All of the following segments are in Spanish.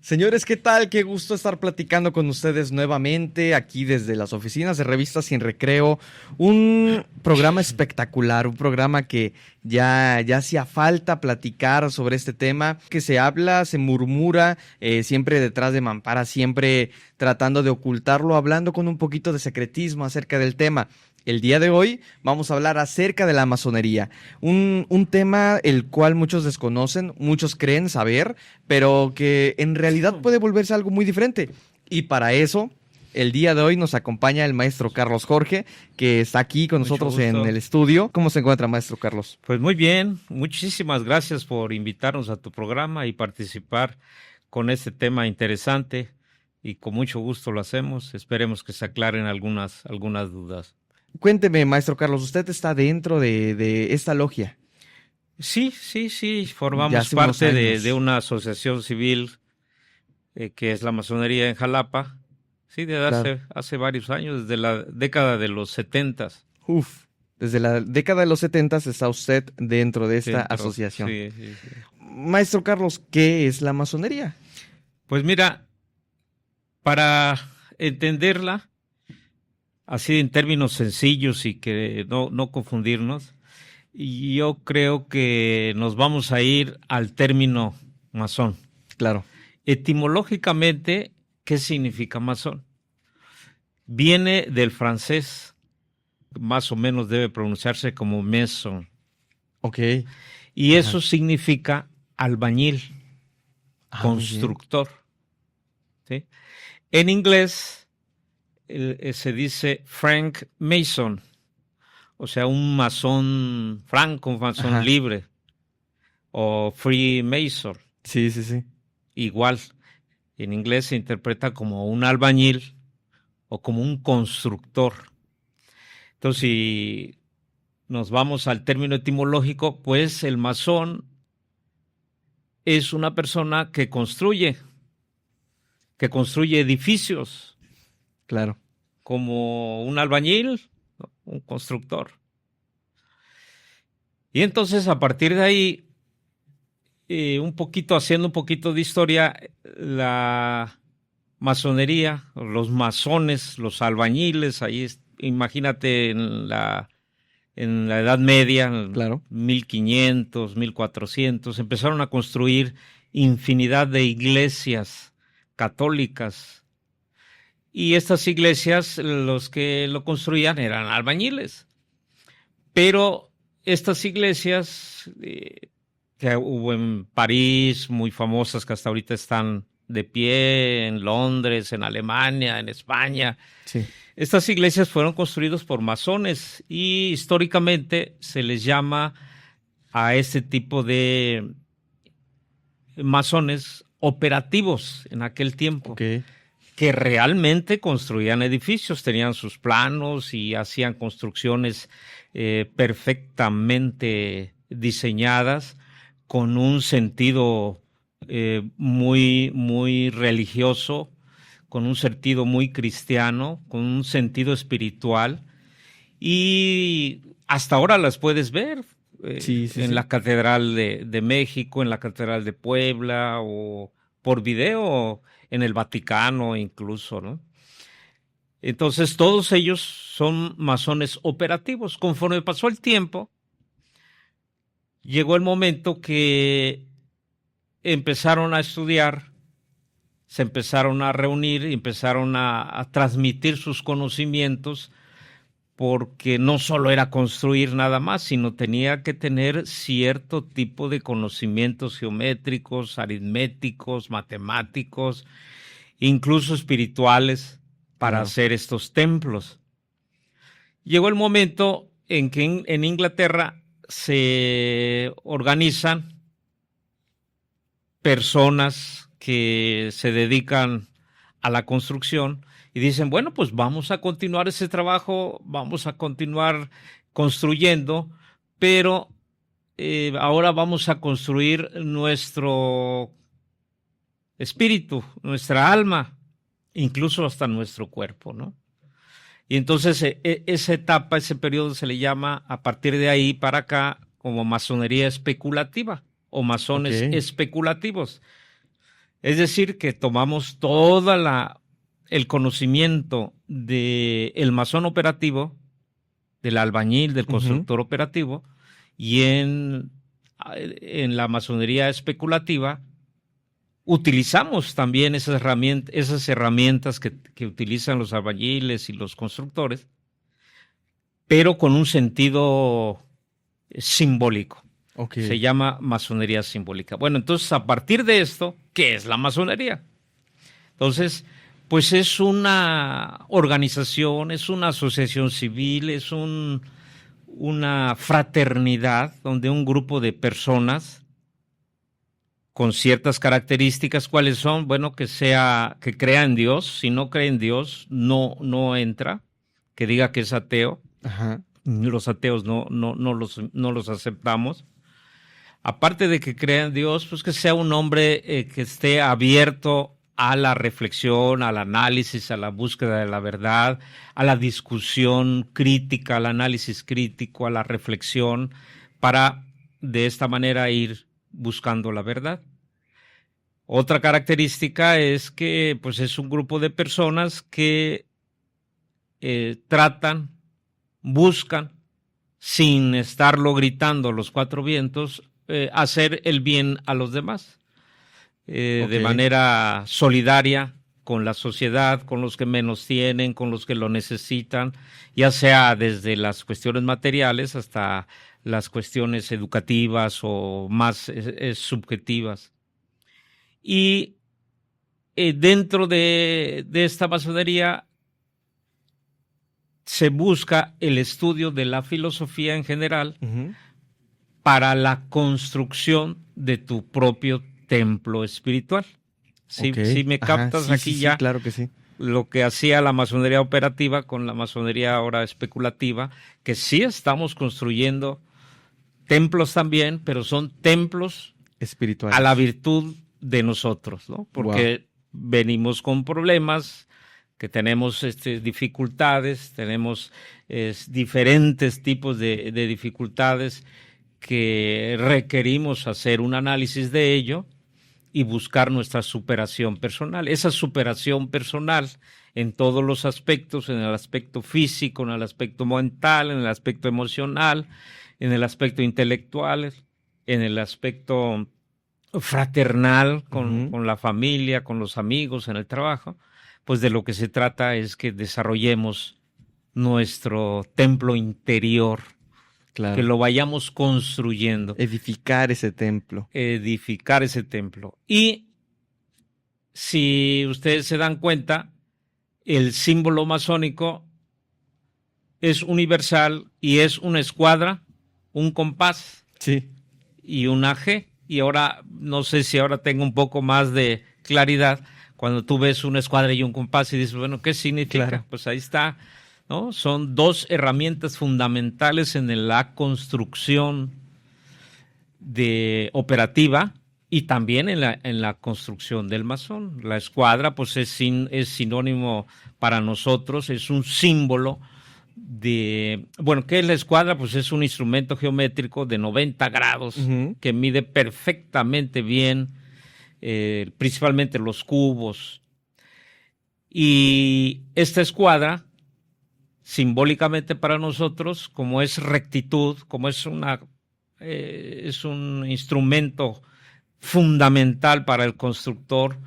Señores, ¿qué tal? Qué gusto estar platicando con ustedes nuevamente aquí desde las oficinas de Revistas Sin Recreo. Un programa espectacular, un programa que ya hacía falta platicar sobre este tema, que se habla, se murmura, siempre detrás de mampara, siempre tratando de ocultarlo, hablando con un poquito de secretismo acerca del tema. El día de hoy vamos a hablar acerca de la masonería, un tema el cual muchos desconocen, muchos creen saber, pero que en realidad puede volverse algo muy diferente. Y para eso, el día de hoy nos acompaña el maestro Carlos Jorge, que está aquí con nosotros en el estudio. ¿Cómo se encuentra, maestro Carlos? Pues muy bien, muchísimas gracias por invitarnos a tu programa y participar con este tema interesante, y con mucho gusto lo hacemos. Esperemos que se aclaren algunas dudas. Cuénteme, maestro Carlos, ¿usted está dentro de esta logia? Sí, formamos parte de una asociación civil que es la masonería en Jalapa, sí, hace varios años, desde la década de los 70s. Desde la década de los 70s está usted dentro de esta asociación. Sí. Maestro Carlos, ¿qué es la masonería? Pues mira, para entenderla, así en términos sencillos y que no confundirnos, yo creo que nos vamos a ir al término masón. Claro. Etimológicamente, ¿qué significa masón? Viene del francés, más o menos debe pronunciarse como maison. Ok. Y eso significa albañil, constructor. ¿Sí? En inglés se dice Frank Mason, o sea, un masón franco, un masón libre, o Free Mason. Sí. Igual, en inglés se interpreta como un albañil o como un constructor. Entonces, si nos vamos al término etimológico, pues el masón es una persona que construye edificios. Claro. Como un albañil, un constructor. Y entonces, a partir de ahí, haciendo un poquito de historia, la masonería, los masones, los albañiles, imagínate en la Edad Media, claro. 1500, 1400, empezaron a construir infinidad de iglesias católicas. Y estas iglesias, los que lo construían eran albañiles. Pero estas iglesias que hubo en París, muy famosas, que hasta ahorita están de pie, en Londres, en Alemania, en España. Sí. Estas iglesias fueron construidas por masones y históricamente se les llama a este tipo de masones operativos en aquel tiempo. Okay. Que realmente construían edificios, tenían sus planos y hacían construcciones perfectamente diseñadas, con un sentido muy, muy religioso, con un sentido muy cristiano, con un sentido espiritual, y hasta ahora las puedes ver en la Catedral de México, en la Catedral de Puebla, o por video en el Vaticano incluso, ¿no? Entonces, todos ellos son masones operativos. Conforme pasó el tiempo, llegó el momento que empezaron a estudiar, se empezaron a reunir, empezaron a transmitir sus conocimientos, porque no solo era construir nada más, sino tenía que tener cierto tipo de conocimientos geométricos, aritméticos, matemáticos, incluso espirituales, para hacer estos templos. Llegó el momento en que en Inglaterra se organizan personas que se dedican a la construcción y dicen, bueno, pues vamos a continuar ese trabajo, vamos a continuar construyendo, pero ahora vamos a construir nuestro espíritu, nuestra alma, incluso hasta nuestro cuerpo, ¿no? Y entonces esa etapa, ese periodo se le llama, a partir de ahí para acá, como masonería especulativa o masones especulativos. Es decir, que tomamos el conocimiento del masón operativo, del albañil, del constructor operativo, y en la masonería especulativa utilizamos también esas herramientas que utilizan los albañiles y los constructores, pero con un sentido simbólico. Okay. Se llama masonería simbólica. Bueno, entonces, a partir de esto, ¿qué es la masonería? Entonces, pues es una organización, es una asociación civil, es una fraternidad donde un grupo de personas con ciertas características, ¿cuáles son? Bueno, que crea en Dios. Si no cree en Dios, no entra. Que diga que es ateo. Ajá. Los ateos no los aceptamos. Aparte de que crea en Dios, pues que sea un hombre que esté abierto a la reflexión, al análisis, a la búsqueda de la verdad, a la discusión crítica, al análisis crítico, a la reflexión, para de esta manera ir buscando la verdad. Otra característica es que pues es un grupo de personas que tratan, buscan, sin estarlo gritando los cuatro vientos, hacer el bien a los demás, de manera solidaria con la sociedad, con los que menos tienen, con los que lo necesitan, ya sea desde las cuestiones materiales hasta las cuestiones educativas o más subjetivas. Y dentro de esta masonería se busca el estudio de la filosofía en general para la construcción de tu propio templo espiritual. ¿Sí me captas? Aquí ya? Sí, claro que sí. Lo que hacía la masonería operativa con la masonería ahora especulativa, que sí estamos construyendo templos también, pero son templos espirituales a la virtud de nosotros, ¿no? Porque venimos con problemas, que tenemos dificultades, tenemos diferentes tipos de dificultades que requerimos hacer un análisis de ello y buscar nuestra superación personal. Esa superación personal en todos los aspectos, en el aspecto físico, en el aspecto mental, en el aspecto emocional, en el aspecto intelectual, en el aspecto fraternal con la familia, con los amigos, en el trabajo, pues de lo que se trata es que desarrollemos nuestro templo interior, claro, que lo vayamos construyendo. Edificar ese templo. Edificar ese templo. Y si ustedes se dan cuenta, el símbolo masónico es universal y es una escuadra, un compás y una G. Y ahora, no sé si ahora tengo un poco más de claridad cuando tú ves una escuadra y un compás y dices, bueno, ¿qué significa? Claro. Pues ahí está, ¿no? Son dos herramientas fundamentales en la construcción operativa y también en la construcción del masón. La escuadra, pues es sinónimo para nosotros, es un símbolo de... Bueno, ¿qué es la escuadra? Pues es un instrumento geométrico de 90 grados que mide perfectamente bien, principalmente los cubos. Y esta escuadra, simbólicamente para nosotros, como es rectitud, como es un instrumento fundamental para el constructor,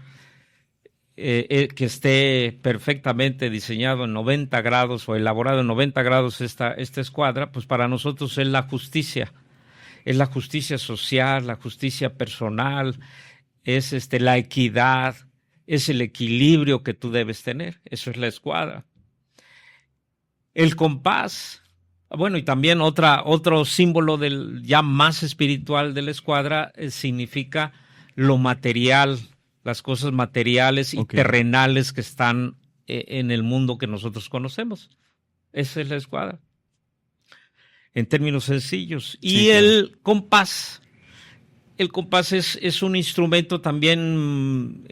que esté perfectamente diseñado en 90 grados o elaborado en 90 grados esta escuadra, pues para nosotros es la justicia social, la justicia personal, es la equidad, es el equilibrio que tú debes tener. Eso es la escuadra. El compás, bueno, y también otro símbolo del ya más espiritual de la escuadra significa lo material, las cosas materiales y terrenales que están en el mundo que nosotros conocemos. Esa es la escuadra, en términos sencillos. Y el compás es un instrumento también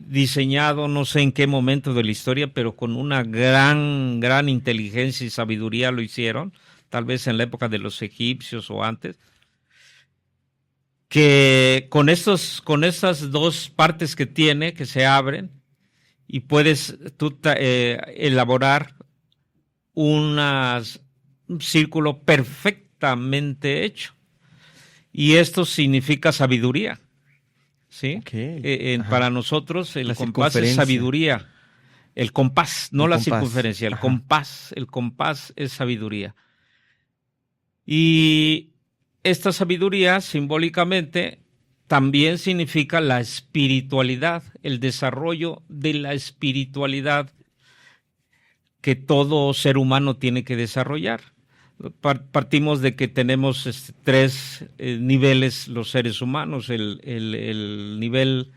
diseñado, no sé en qué momento de la historia, pero con una gran inteligencia y sabiduría lo hicieron, tal vez en la época de los egipcios o antes. que con esas dos partes que tiene, que se abren, y puedes tú elaborar un círculo perfectamente hecho. Y esto significa sabiduría, ¿sí? Ok. Para nosotros el La compás es circunferencia. sabiduría. El compás, no El la compás. circunferencia, el Ajá. compás. El compás es sabiduría. Y esta sabiduría, simbólicamente, también significa la espiritualidad, el desarrollo de la espiritualidad que todo ser humano tiene que desarrollar. Partimos de que tenemos tres niveles los seres humanos, el nivel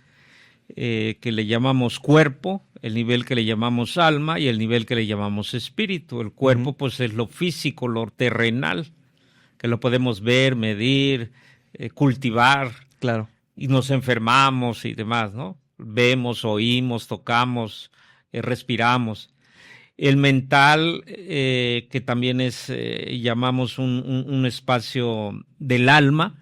que le llamamos cuerpo, el nivel que le llamamos alma y el nivel que le llamamos espíritu. El cuerpo, pues, es lo físico, lo terrenal, que lo podemos ver, medir, cultivar, Claro. y nos enfermamos y demás, ¿no? Vemos, oímos, tocamos, respiramos. El mental, que también es, llamamos un espacio del alma,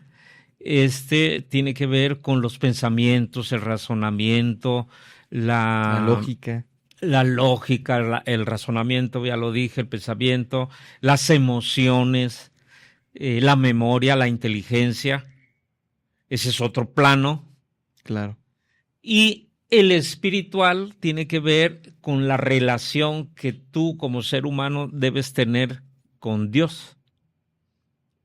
tiene que ver con los pensamientos, el razonamiento, La lógica. la lógica, el razonamiento, ya lo dije, el pensamiento, las emociones, la memoria, la inteligencia. Ese es otro plano. Claro. Y el espiritual tiene que ver con la relación que tú como ser humano debes tener con Dios.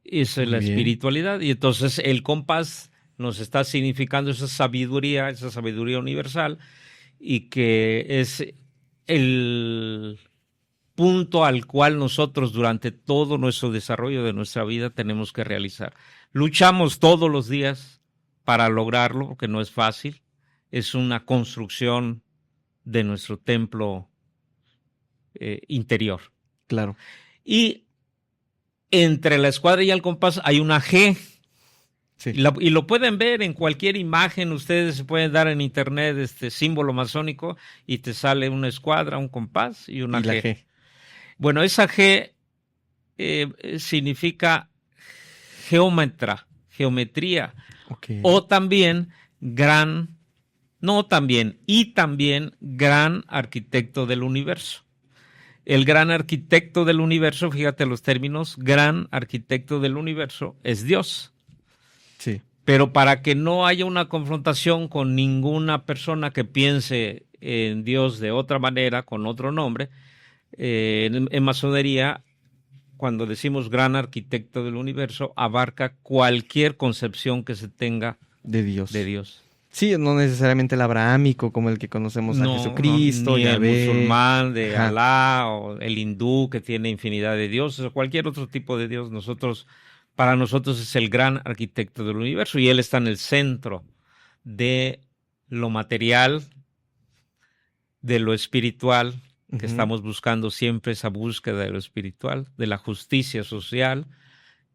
Esa es Muy la bien. espiritualidad. Y entonces el compás nos está significando esa sabiduría universal, y que es el punto al cual nosotros durante todo nuestro desarrollo de nuestra vida tenemos que realizar. Luchamos todos los días para lograrlo, porque no es fácil. Es una construcción de nuestro templo interior. Claro. Y entre la escuadra y el compás hay una G. Sí. Y lo pueden ver en cualquier imagen. Ustedes se pueden dar en internet símbolo masónico y te sale una escuadra, un compás y una Y la G. G. Bueno, esa G significa geometría, Ok. o también gran gran arquitecto del universo. El gran arquitecto del universo, fíjate los términos, gran arquitecto del universo es Dios. Sí. Pero para que no haya una confrontación con ninguna persona que piense en Dios de otra manera, con otro nombre, en masonería, cuando decimos gran arquitecto del universo, abarca cualquier concepción que se tenga De Dios. de Dios. Sí, no necesariamente el abrahámico como el que conocemos a Jesucristo, ni Yahvé. el musulmán de Ajá. Alá, o el hindú que tiene infinidad de dioses, o cualquier otro tipo de Dios. Para nosotros es el gran arquitecto del universo, y él está en el centro de lo material, de lo espiritual, que estamos buscando siempre esa búsqueda de lo espiritual, de la justicia social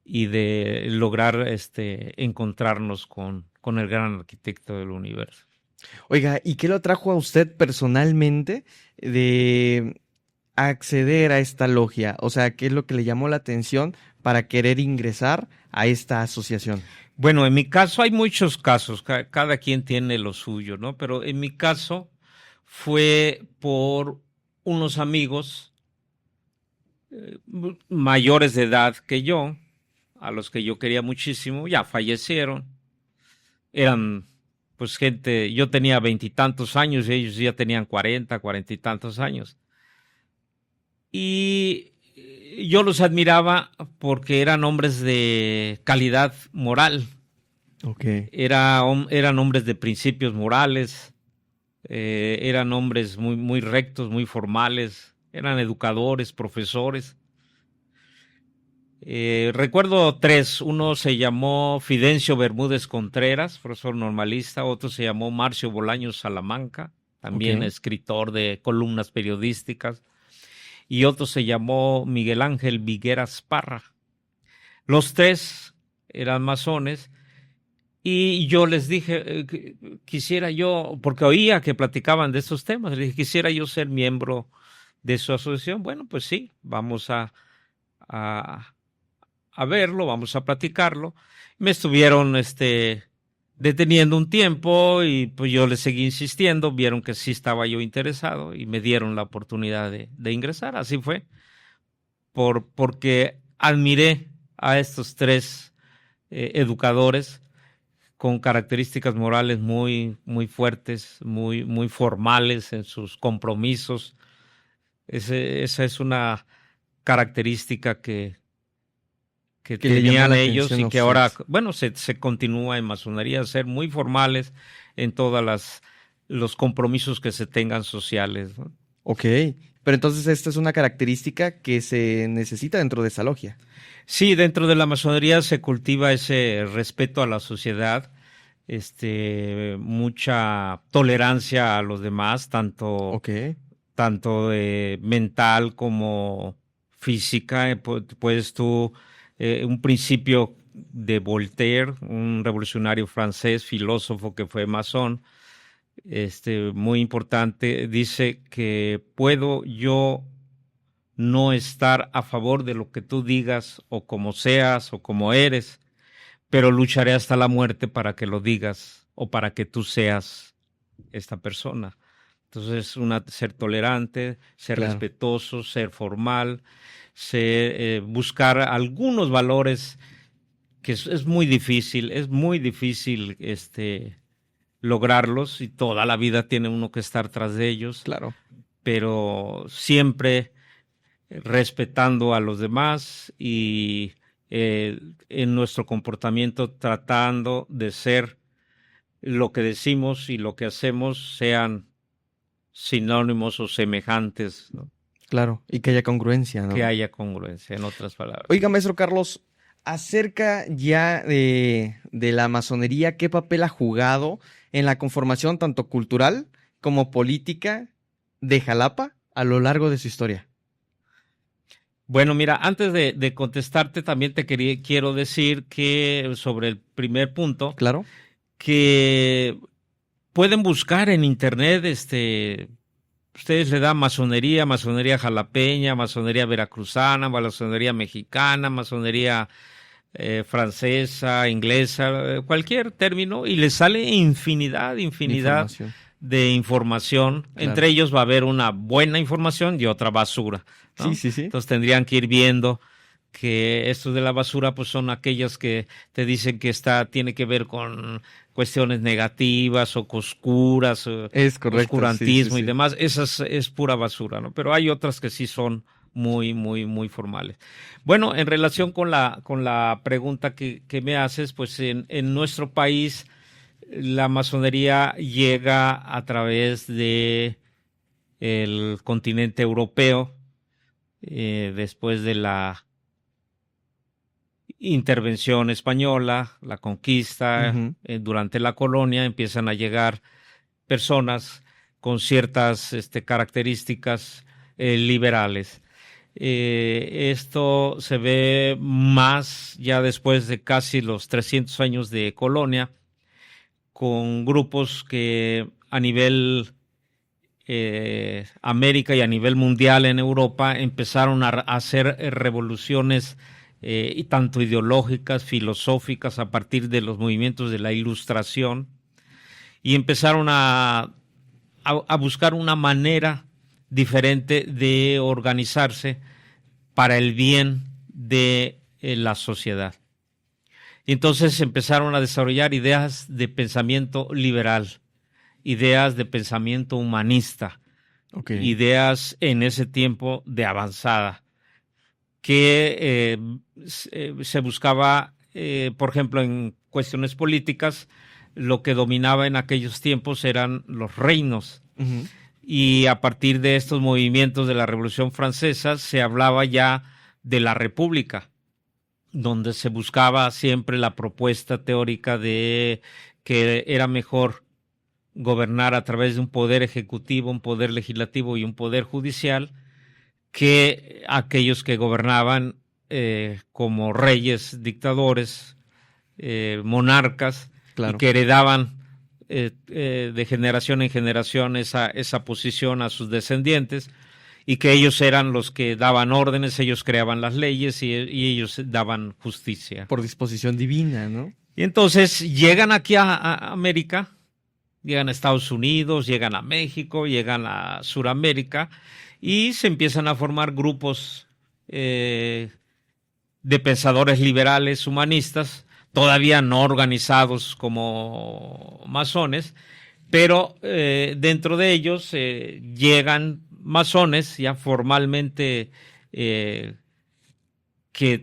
y de lograr encontrarnos con el gran arquitecto del universo. Oiga, ¿y qué lo atrajo a usted personalmente de acceder a esta logia? O sea, ¿qué es lo que le llamó la atención para querer ingresar a esta asociación? Bueno, en mi caso hay muchos casos, cada quien tiene lo suyo, ¿no? Pero en mi caso fue por unos amigos mayores de edad que yo, a los que yo quería muchísimo, ya fallecieron. Eran, pues, gente, yo tenía 20 y tantos años y ellos ya tenían 40 y tantos años. Y yo los admiraba porque eran hombres de calidad moral. Okay. Eran hombres de principios morales, eran hombres muy, muy rectos, muy formales, eran educadores, profesores. Recuerdo tres. Uno se llamó Fidencio Bermúdez Contreras, profesor normalista. Otro se llamó Marcio Bolaños Salamanca, también escritor de columnas periodísticas. Y otro se llamó Miguel Ángel Vigueras Parra. Los tres eran masones. Y yo les dije, quisiera yo, porque oía que platicaban de estos temas, les dije, quisiera yo ser miembro de su asociación. Bueno, pues sí, vamos a a verlo, vamos a platicarlo. Me estuvieron deteniendo un tiempo y pues yo les seguí insistiendo, vieron que sí estaba yo interesado y me dieron la oportunidad de ingresar. Así fue, porque admiré a estos tres educadores con características morales muy, muy fuertes, muy, muy formales en sus compromisos. Esa es una característica que le llamó tenían la ellos atención a y que ahora, ustedes. bueno, se continúa en masonería, ser muy formales en todas los compromisos que se tengan sociales, ¿no? Ok, pero entonces esta es una característica que se necesita dentro de esa logia. Sí, dentro de la masonería se cultiva ese respeto a la sociedad, mucha tolerancia a los demás, tanto Ok, mental como física. Puedes tú, un principio de Voltaire, un revolucionario francés, filósofo que fue masón, muy importante, dice que puedo yo no estar a favor de lo que tú digas o como seas o como eres, pero lucharé hasta la muerte para que lo digas o para que tú seas esta persona. Entonces, ser tolerante, ser claro. respetuoso, ser formal, buscar algunos valores que es muy difícil lograrlos y toda la vida tiene uno que estar tras de ellos, Claro, pero siempre respetando a los demás y en nuestro comportamiento tratando de ser lo que decimos y lo que hacemos sean sinónimos o semejantes, ¿no? claro. Y que haya congruencia, Que ¿no? haya congruencia, en otras palabras. Oiga, maestro Carlos, acerca ya de la masonería, ¿qué papel ha jugado en la conformación tanto cultural como política de Jalapa a lo largo de su historia? Bueno, mira, antes de contestarte, también quiero decir que sobre el primer punto, Claro. que pueden buscar en internet, ustedes le dan masonería jalapeña, masonería veracruzana, masonería mexicana, masonería francesa, inglesa, cualquier término, y les sale infinidad Información. de información. Claro. Entre ellos va a haber una buena información y otra basura, ¿no? Sí, sí, sí. Entonces tendrían que ir viendo que estos de la basura pues son aquellas que te dicen que tiene que ver con cuestiones negativas o oscuras, Es correcto. oscurantismo Sí, y sí, sí. demás. Esas es pura basura, ¿no? Pero hay otras que sí son muy, muy, muy formales. Bueno, en relación con la pregunta que me haces, pues en nuestro país la masonería llega a través de el continente europeo, después de la intervención española, la conquista, Ujú. durante la colonia empiezan a llegar personas con ciertas características liberales. Esto se ve más ya después de casi los 300 años de colonia, con grupos que a nivel América y a nivel mundial en Europa empezaron a hacer revoluciones y tanto ideológicas, filosóficas, a partir de los movimientos de la Ilustración, y empezaron a buscar una manera diferente de organizarse para el bien de la sociedad. Y entonces empezaron a desarrollar ideas de pensamiento liberal, ideas de pensamiento humanista, Ok. ideas en ese tiempo de avanzada, que se buscaba, por ejemplo, en cuestiones políticas, lo que dominaba en aquellos tiempos eran los reinos. Ujú. Y a partir de estos movimientos de la Revolución Francesa se hablaba ya de la República, donde se buscaba siempre la propuesta teórica de que era mejor gobernar a través de un poder ejecutivo, un poder legislativo y un poder judicial, que aquellos que gobernaban como reyes, dictadores, monarcas, y Claro. que heredaban de generación en generación esa posición a sus descendientes, y que ellos eran los que daban órdenes, ellos creaban las leyes y ellos daban justicia. Por disposición divina, ¿no? Y entonces llegan aquí a América, llegan a Estados Unidos, llegan a México, llegan a Sudamérica y se empiezan a formar grupos de pensadores liberales, humanistas, todavía no organizados como masones, pero dentro de ellos llegan masones ya formalmente que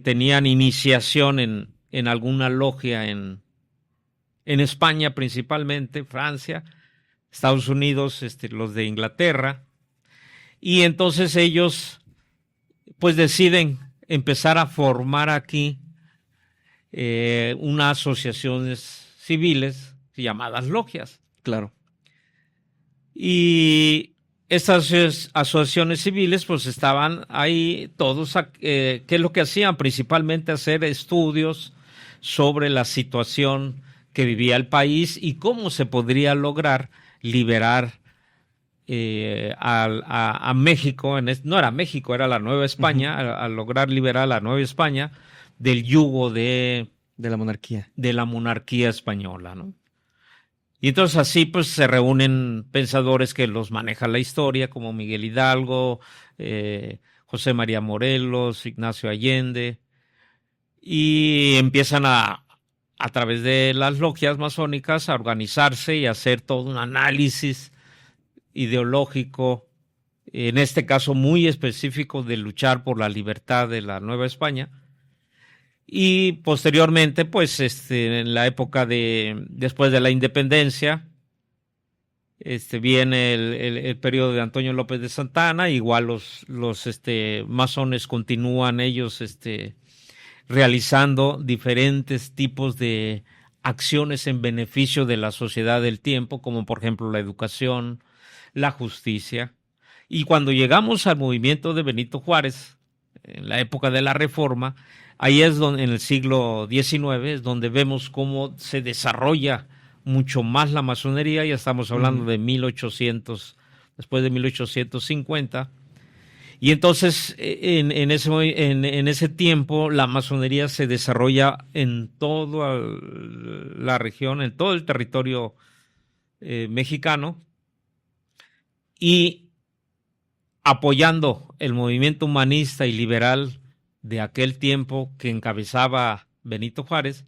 tenían iniciación en alguna logia en España principalmente, Francia, Estados Unidos, los de Inglaterra, y entonces ellos pues deciden empezar a formar aquí unas asociaciones civiles llamadas logias. Claro. Y estas asociaciones civiles pues estaban ahí todos, ¿qué es lo que hacían? Principalmente hacer estudios sobre la situación que vivía el país y cómo se podría lograr liberar a México, no era México, era la Nueva España, a lograr liberar a la Nueva España del yugo de la monarquía. De la monarquía española, ¿no? Y entonces así pues se reúnen pensadores que los maneja la historia, como Miguel Hidalgo, José María Morelos, Ignacio Allende, y empiezan a través de las logias masónicas a organizarse y a hacer todo un análisis ideológico, en este caso muy específico, de luchar por la libertad de la Nueva España. Y posteriormente, pues, en la época después de la independencia, viene el periodo de Antonio López de Santa Anna. Igual los masones continúan ellos, realizando diferentes tipos de acciones en beneficio de la sociedad del tiempo, como por ejemplo la educación, la justicia. Y cuando llegamos al movimiento de Benito Juárez, en la época de la Reforma, ahí es donde, en el siglo XIX, es donde vemos cómo se desarrolla mucho más la masonería. Ya estamos hablando de 1800, después de 1850. Y entonces, en ese tiempo, la masonería se desarrolla en toda la región, en todo el territorio mexicano, y apoyando el movimiento humanista y liberal de aquel tiempo que encabezaba Benito Juárez,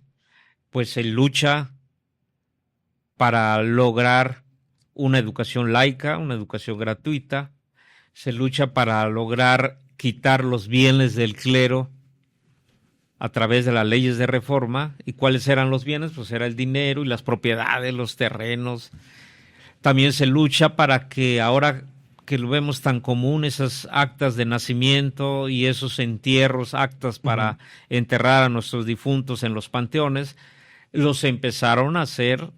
pues se lucha para lograr una educación laica, una educación gratuita, se lucha para lograr quitar los bienes del clero a través de las leyes de reforma. ¿Y cuáles eran los bienes? Pues era el dinero y las propiedades, los terrenos. También se lucha para que ahora que lo vemos tan común, esas actas de nacimiento y esos entierros, actas para enterrar a nuestros difuntos en los panteones, los empezaron a hacer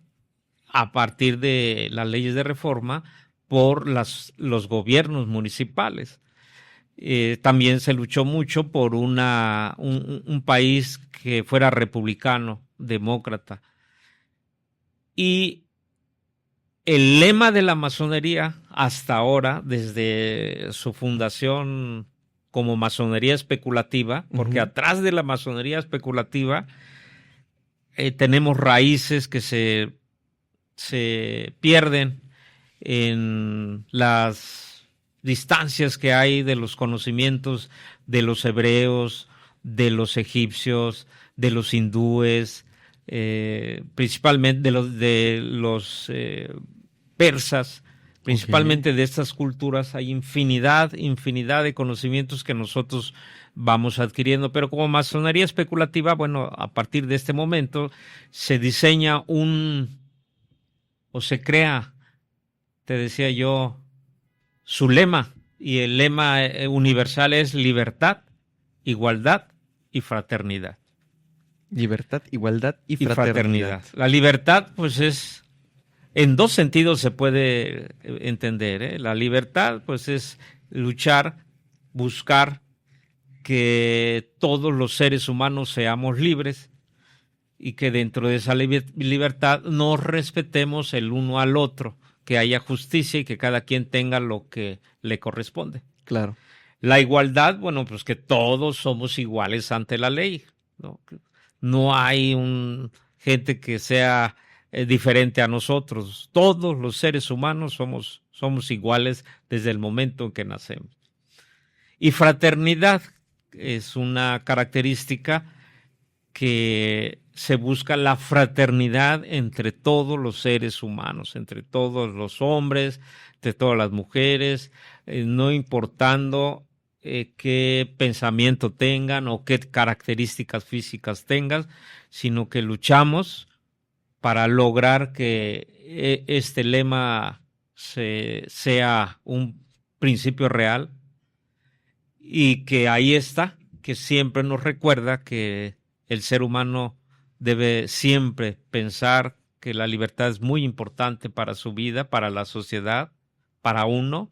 a partir de las leyes de reforma por los gobiernos municipales. También se luchó mucho por un país que fuera republicano, demócrata. Y el lema de la masonería hasta ahora, desde su fundación como masonería especulativa, porque atrás de la masonería especulativa tenemos raíces que se pierden en las distancias que hay de los conocimientos de los hebreos, de los egipcios, de los hindúes, principalmente de los persas, principalmente de estas culturas. Hay infinidad de conocimientos que nosotros vamos adquiriendo, pero como masonería especulativa, bueno, a partir de este momento se diseña se crea, te decía yo, su lema, y el lema universal es libertad, igualdad y fraternidad. Libertad, igualdad y fraternidad. La libertad, pues es, en dos sentidos se puede entender, ¿eh? La libertad, pues es luchar, buscar que todos los seres humanos seamos libres y que dentro de esa libertad nos respetemos el uno al otro, que haya justicia y que cada quien tenga lo que le corresponde. Claro. La igualdad, bueno, pues que todos somos iguales ante la ley, ¿no? No hay gente que sea diferente a nosotros. Todos los seres humanos somos iguales desde el momento en que nacemos. Y fraternidad es una característica que se busca la fraternidad entre todos los seres humanos, entre todos los hombres, entre todas las mujeres, no importando qué pensamiento tengan o qué características físicas tengan, sino que luchamos para lograr que este lema sea un principio real y que ahí está, que siempre nos recuerda que el ser humano debe siempre pensar que la libertad es muy importante para su vida, para la sociedad, para uno,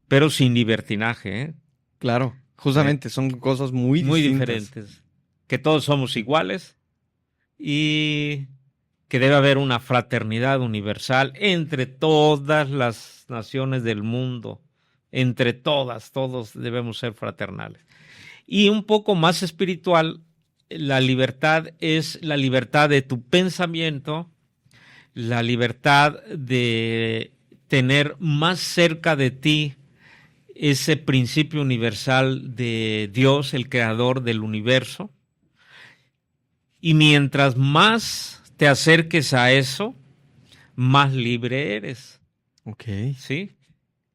pero sin libertinaje, ¿eh? Claro, justamente son cosas muy diferentes. Que todos somos iguales y que debe haber una fraternidad universal entre todas las naciones del mundo, entre todos debemos ser fraternales. Y un poco más espiritual, la libertad es la libertad de tu pensamiento, la libertad de tener más cerca de ti ese principio universal de Dios, el creador del universo. Y mientras más te acerques a eso, más libre eres. Ok. ¿Sí?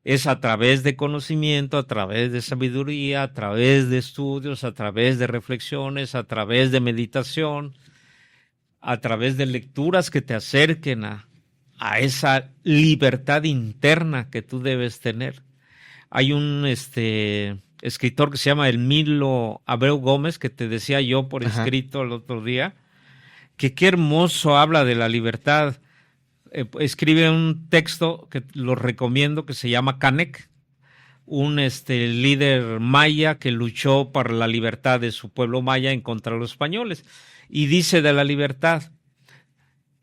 Es a través de conocimiento, a través de sabiduría, a través de estudios, a través de reflexiones, a través de meditación, a través de lecturas que te acerquen a esa libertad interna que tú debes tener. Hay un escritor que se llama Emilio Abreu Gómez, que te decía yo por escrito el otro día, que qué hermoso habla de la libertad. Escribe un texto que lo recomiendo que se llama Canek, un líder maya que luchó por la libertad de su pueblo maya en contra de los españoles. Y dice de la libertad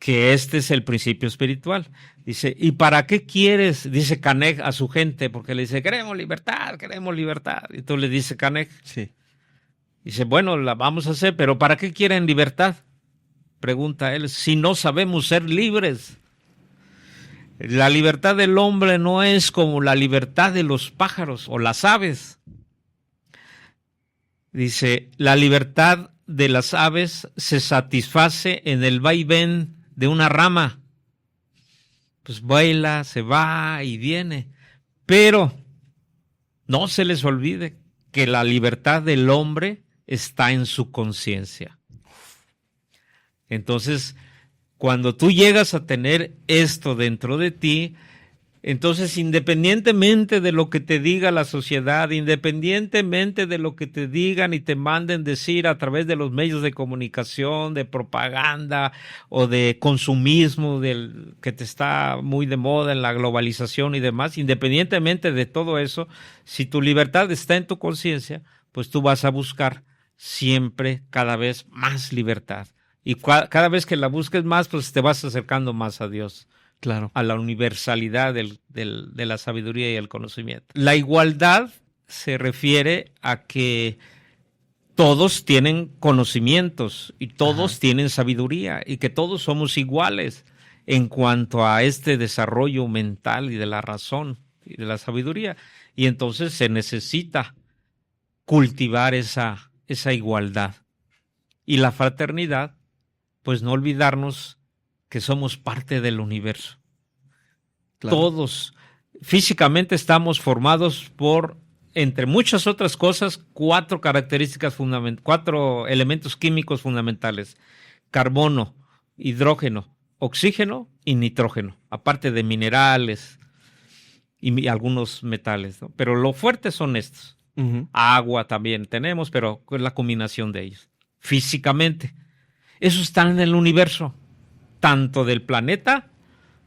que este es el principio espiritual. Dice, ¿y para qué quieres? Dice Canek a su gente, porque le dice, queremos libertad, queremos libertad. Y entonces le dice Canek, sí. Dice, bueno, la vamos a hacer, pero ¿para qué quieren libertad? Pregunta él, si no sabemos ser libres. La libertad del hombre no es como la libertad de los pájaros o las aves. Dice, la libertad de las aves se satisface en el vaivén de una rama. Pues vuela, se va y viene. Pero no se les olvide que la libertad del hombre está en su conciencia. Entonces, cuando tú llegas a tener esto dentro de ti, entonces independientemente de lo que te diga la sociedad, independientemente de lo que te digan y te manden decir a través de los medios de comunicación, de propaganda o de consumismo del que te está muy de moda en la globalización y demás, independientemente de todo eso, si tu libertad está en tu conciencia, pues tú vas a buscar siempre cada vez más libertad. Y cada vez que la busques más, pues te vas acercando más a Dios. Claro. A la universalidad de la sabiduría y el conocimiento. La igualdad se refiere a que todos tienen conocimientos y todos tienen sabiduría y que todos somos iguales en cuanto a este desarrollo mental y de la razón y de la sabiduría. Y entonces se necesita cultivar esa igualdad. Y la fraternidad, pues no olvidarnos que somos parte del universo. Claro. Todos físicamente estamos formados por, entre muchas otras cosas, 4 características fundamentales, 4 elementos químicos fundamentales: carbono, hidrógeno, oxígeno y nitrógeno, aparte de minerales y algunos metales, ¿no? Pero lo fuerte son estos. Agua también tenemos, pero es la combinación de ellos. Físicamente, eso está en el universo, tanto del planeta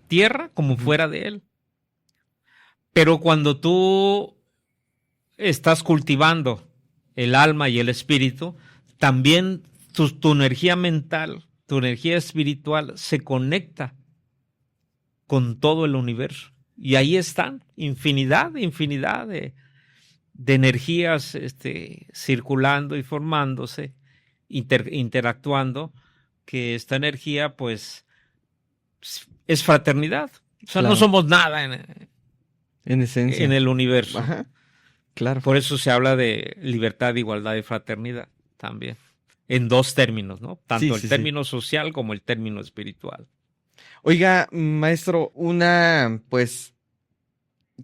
Tierra como fuera de él. Pero cuando tú estás cultivando el alma y el espíritu, también tu energía mental, tu energía espiritual se conecta con todo el universo. Y ahí están, infinidad de energías circulando y formándose, interactuando, que esta energía pues es fraternidad. O sea, Claro. no somos nada En esencia. en el universo. Ajá, claro. Por eso se habla de libertad, igualdad y fraternidad también. En dos términos, ¿no? Tanto Sí, el sí, término social como el término espiritual. Oiga, maestro, una pues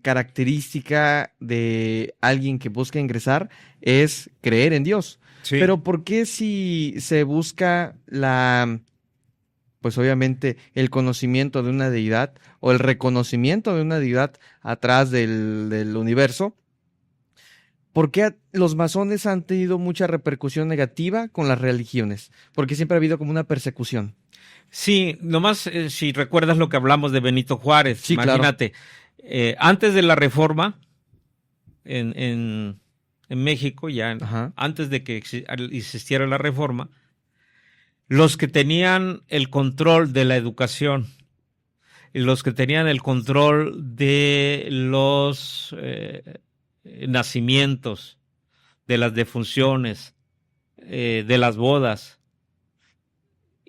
característica de alguien que busca ingresar es creer en Dios. Sí. Pero ¿por qué si se busca pues obviamente el conocimiento de una deidad o el reconocimiento de una deidad atrás del universo? ¿Por qué los masones han tenido mucha repercusión negativa con las religiones? Porque siempre ha habido como una persecución. Sí, nomás si recuerdas lo que hablamos de Benito Juárez, Sí, imagínate, antes de la reforma en México, Ajá. antes de que existiera la reforma, los que tenían el control de la educación, y los que tenían el control de los nacimientos, de las defunciones, de las bodas,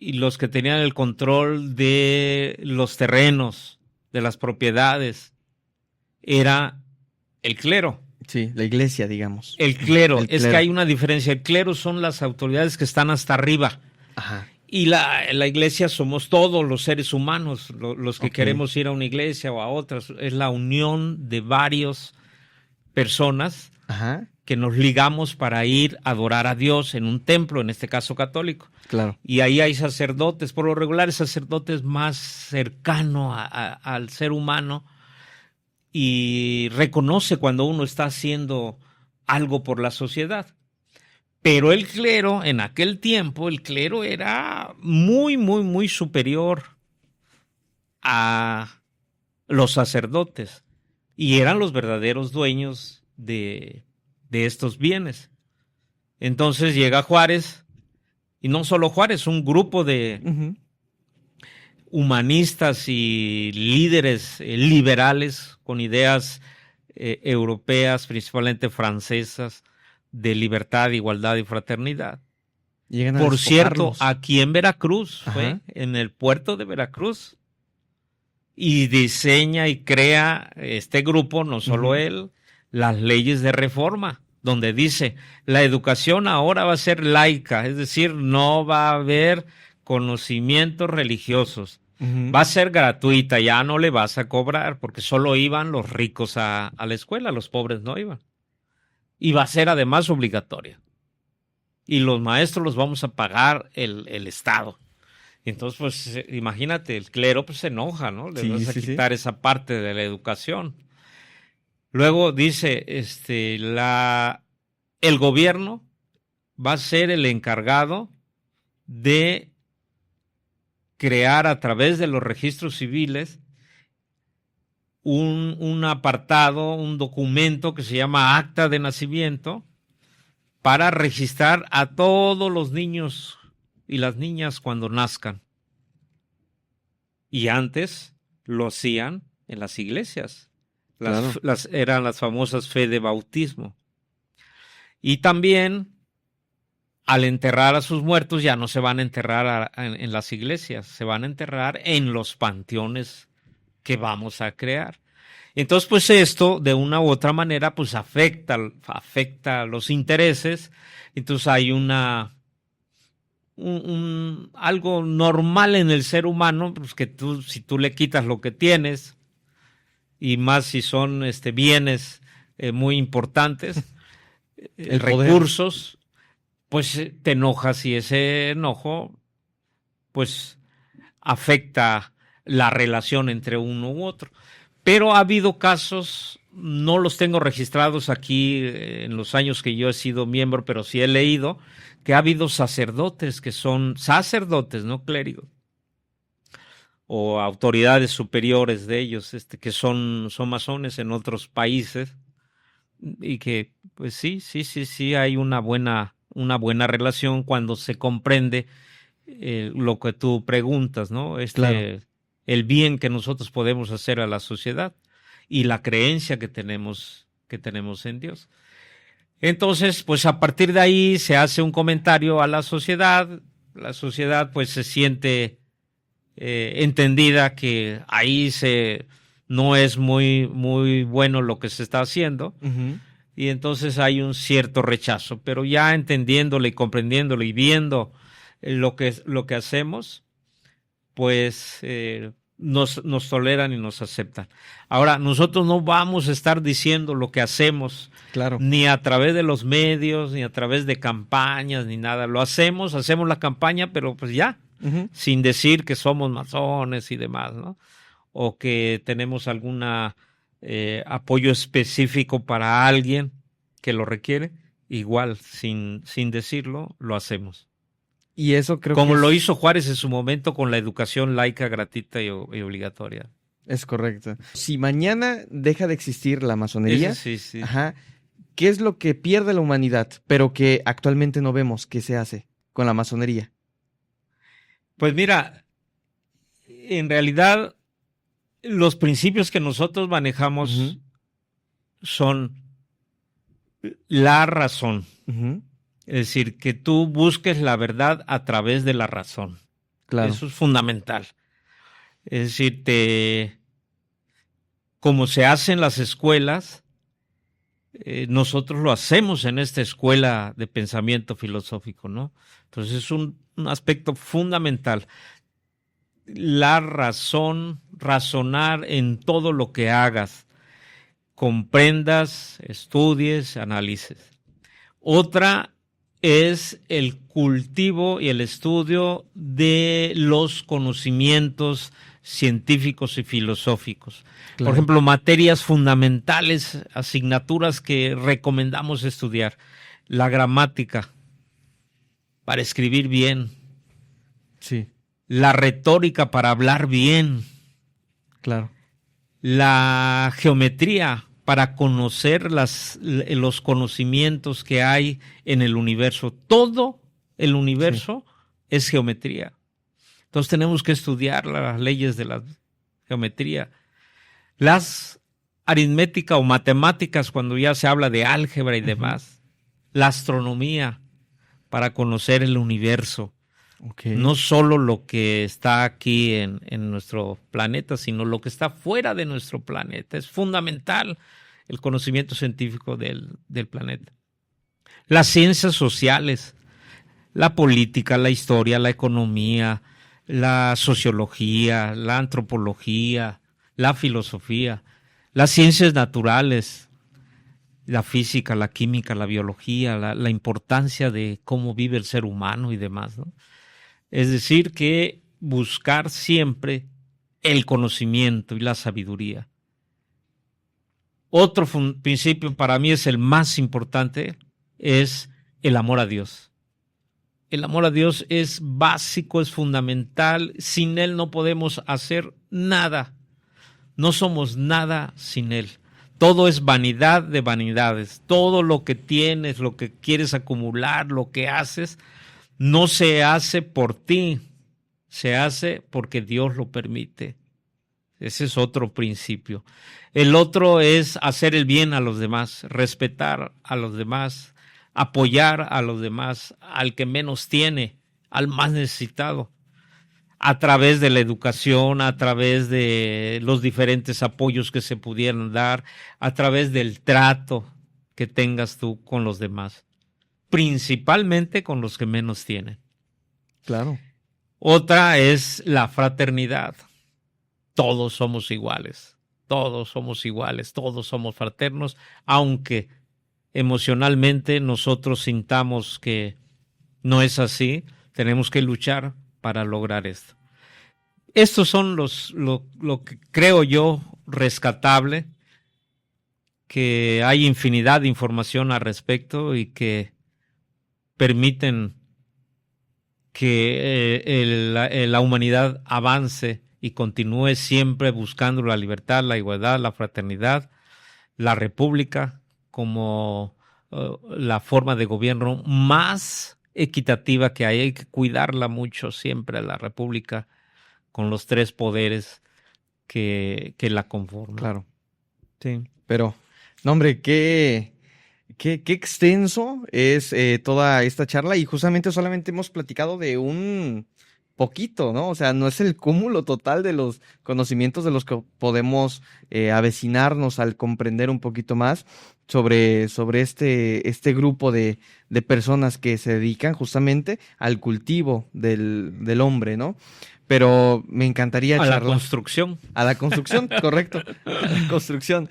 y los que tenían el control de los terrenos, de las propiedades, era el clero. Sí, la iglesia, digamos. El clero, El es clero. que hay una diferencia. El clero son las autoridades que están hasta arriba. Ajá. Y la iglesia somos todos los seres humanos, los que Ok. queremos ir a una iglesia o a otras. Es la unión de varias personas Ajá. que nos ligamos para ir a adorar a Dios en un templo, en este caso católico. Claro. Y ahí hay sacerdotes, por lo regular el sacerdote es más cercano al ser humano y reconoce cuando uno está haciendo algo por la sociedad. Pero el clero, en aquel tiempo, el clero era muy, muy, muy superior a los sacerdotes y eran los verdaderos dueños de estos bienes. Entonces llega Juárez, y no solo Juárez, un grupo de Ujú. humanistas y líderes liberales con ideas europeas, principalmente francesas, de libertad, igualdad y fraternidad. Llegan a Por cierto, despojarlos. aquí en Veracruz, Ajá. fue en el puerto de Veracruz, y diseña y crea este grupo, no solo Ujú. él, las leyes de reforma, donde dice, la educación ahora va a ser laica, es decir, no va a haber conocimientos religiosos, Ujú. va a ser gratuita, ya no le vas a cobrar, porque solo iban los ricos a la escuela, los pobres no iban. Y va a ser además obligatoria. Y los maestros los vamos a pagar el Estado. Entonces, pues, imagínate, el clero pues se enoja, ¿no? Le Sí, vas a sí, sí. quitar esa parte de la educación. Luego dice, el gobierno va a ser el encargado de crear a través de los registros civiles un apartado, un documento que se llama acta de nacimiento para registrar a todos los niños y las niñas cuando nazcan. Y antes lo hacían en las iglesias. Claro. Eran las famosas fe de bautismo. Y también, al enterrar a sus muertos, ya no se van a enterrar en las iglesias, se van a enterrar en los panteones que vamos a crear. Entonces, pues esto, de una u otra manera, pues afecta los intereses. Entonces hay algo normal en el ser humano, pues que si tú le quitas lo que tienes, y más si son bienes muy importantes, El poder. recursos, pues te enojas, y ese enojo pues afecta la relación entre uno u otro. Pero ha habido casos, no los tengo registrados aquí en los años que yo he sido miembro, pero sí he leído que ha habido sacerdotes que son sacerdotes, no clérigos, o autoridades superiores de ellos, que son masones en otros países, y que pues sí hay una buena relación cuando se comprende lo que tú preguntas, ¿no? Claro. El bien que nosotros podemos hacer a la sociedad. y la creencia que tenemos en Dios. Entonces, pues a partir de ahí se hace un comentario a la sociedad pues se siente entendida que ahí no es muy, muy bueno lo que se está haciendo, y entonces hay un cierto rechazo, pero ya entendiéndolo y comprendiéndolo y viendo lo que hacemos, pues nos toleran y nos aceptan. Ahora, nosotros no vamos a estar diciendo lo que hacemos, claro, ni a través de los medios, ni a través de campañas, ni nada. Lo hacemos la campaña, pero pues ya, sin decir que somos masones y demás, ¿no? O que tenemos algún apoyo específico para alguien que lo requiere. Igual, sin decirlo, lo hacemos. Y eso creo como que lo hizo Juárez en su momento con la educación laica, gratuita y obligatoria. Es correcto. Si mañana deja de existir la masonería, sí. Ajá, ¿qué es lo que pierde la humanidad, pero que actualmente no vemos que se hace con la masonería? Pues mira, en realidad los principios que nosotros manejamos son la razón. Es decir, que tú busques la verdad a través de la razón. Claro. Eso es fundamental. Es decir, como se hace en las escuelas, nosotros lo hacemos en esta escuela de pensamiento filosófico, ¿no? Entonces es un aspecto fundamental. La razón, razonar en todo lo que hagas, comprendas, estudies, analices. Otra es el cultivo y el estudio de los conocimientos científicos y filosóficos. Claro. Por ejemplo, materias fundamentales, asignaturas que recomendamos estudiar. La gramática, para escribir bien. Sí. La retórica, para hablar bien. Claro. La geometría, para conocer los conocimientos que hay en el universo. Todo el universo es geometría. Entonces tenemos que estudiar las leyes de la geometría. Las aritmética o matemáticas, cuando ya se habla de álgebra y demás. La astronomía, para conocer el universo. No solo lo que está aquí en nuestro planeta, sino lo que está fuera de nuestro planeta. Es fundamental el conocimiento científico del planeta. Las ciencias sociales, la política, la historia, la economía, la sociología, la antropología, la filosofía, las ciencias naturales, la física, la química, la biología, la importancia de cómo vive el ser humano y demás, ¿no? Es decir, que buscar siempre el conocimiento y la sabiduría. Otro principio para mí es el más importante, es el amor a Dios. El amor a Dios es básico, es fundamental. Sin Él no podemos hacer nada. No somos nada sin Él. Todo es vanidad de vanidades. Todo lo que tienes, lo que quieres acumular, lo que haces, no se hace por ti, se hace porque Dios lo permite. Ese es otro principio. El otro es hacer el bien a los demás, respetar a los demás, apoyar a los demás, al que menos tiene, al más necesitado, a través de la educación, a través de los diferentes apoyos que se pudieran dar, a través del trato que tengas tú con los demás. Principalmente con los que menos tienen. Claro. Otra es la fraternidad. Todos somos iguales, todos somos fraternos, aunque emocionalmente nosotros sintamos que no es así, tenemos que luchar para lograr esto. Estos son lo que creo yo rescatable, que hay infinidad de información al respecto y que permiten que la humanidad avance y continúe siempre buscando la libertad, la igualdad, la fraternidad, la república como la forma de gobierno más equitativa que hay. Hay que cuidarla mucho siempre, la república, con los tres poderes que la conforman. Claro. Sí. Pero, no, hombre, qué extenso es toda esta charla y justamente solamente hemos platicado de un poquito, ¿no? O sea, no es el cúmulo total de los conocimientos de los que podemos avecinarnos al comprender un poquito más sobre este grupo de personas que se dedican justamente al cultivo del hombre, ¿no? Pero me encantaría A la charlar. construcción. A la construcción, correcto. A la construcción.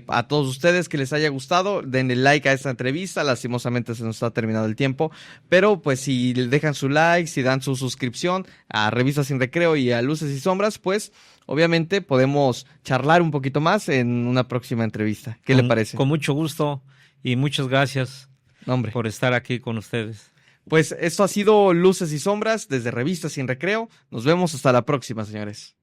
A todos ustedes que les haya gustado, denle like a esta entrevista. Lastimosamente se nos ha terminado el tiempo. Pero pues si le dejan su like, si dan su suscripción a Revistas Sin Recreo y a Luces y Sombras, pues obviamente podemos charlar un poquito más en una próxima entrevista. ¿Qué le parece? Con mucho gusto y muchas gracias Hombre. por estar aquí con ustedes. Pues esto ha sido Luces y Sombras desde Revistas Sin Recreo. Nos vemos hasta la próxima, señores.